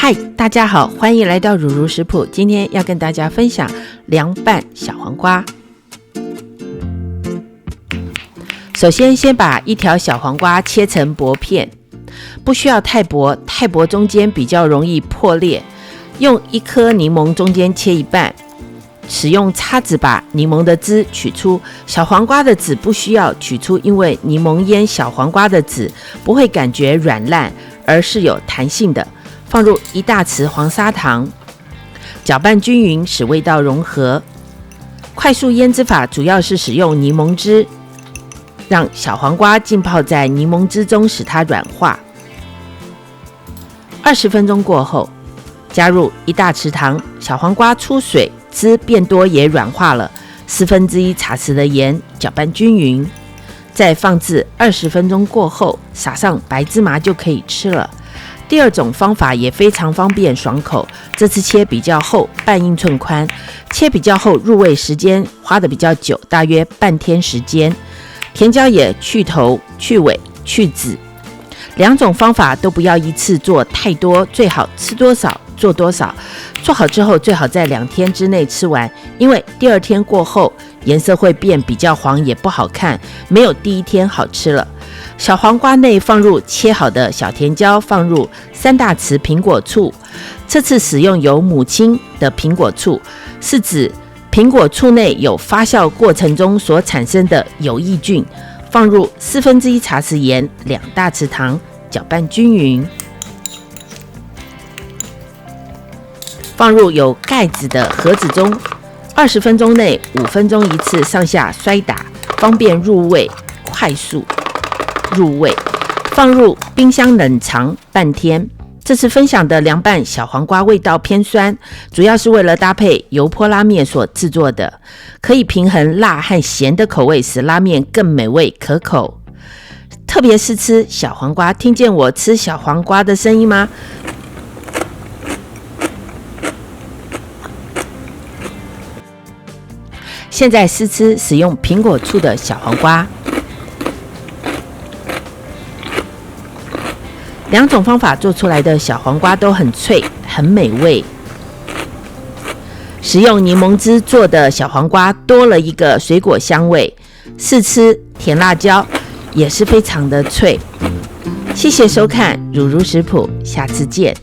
嗨，大家好，欢迎来到如如食谱。今天要跟大家分享凉拌小黄瓜。首先把一条小黄瓜切成薄片，不需要太薄，太薄中间比较容易破裂。用一颗柠檬中间切一半，使用叉子把柠檬的汁取出。小黄瓜的籽不需要取出，因为柠檬腌小黄瓜的籽不会感觉软烂，而是有弹性的。放入1大匙黄砂糖，搅拌均匀，使味道融合。快速腌制法主要是使用柠檬汁，让小黄瓜浸泡在柠檬汁中，使它软化。20分钟过后，加入1大匙糖，小黄瓜出水，汁变多也软化了。1/4茶匙的盐，搅拌均匀。再放置20分钟过后，撒上白芝麻就可以吃了。第二种方法也非常方便爽口，这次切比较厚，半英寸宽，切比较厚，入味时间花的比较久，大约半天时间。甜椒也去头、去尾、去籽。两种方法都不要一次做太多，最好吃多少做多少。做好之后最好在2天之内吃完，因为第2天过后颜色会变比较黄，也不好看，没有第1天好吃了。小黄瓜内放入切好的小甜椒，放入3大匙苹果醋。这次使用有母亲的苹果醋，是指苹果醋内有发酵过程中所产生的有益菌。放入1/4茶匙盐，2大匙糖，搅拌均匀。放入有盖子的盒子中，20分钟内5分钟一次上下摔打，方便入味，快速入味。放入冰箱冷藏半天。这次分享的凉拌小黄瓜味道偏酸，主要是为了搭配油泼拉面所制作的，可以平衡辣和咸的口味，使拉面更美味可口。特别是吃小黄瓜，听见我吃小黄瓜的声音吗？现在试吃使用苹果醋的小黄瓜。两种方法做出来的小黄瓜都很脆，很美味。使用柠檬汁做的小黄瓜多了一个水果香味，试吃甜辣椒也是非常的脆。谢谢收看如如食谱，下次见。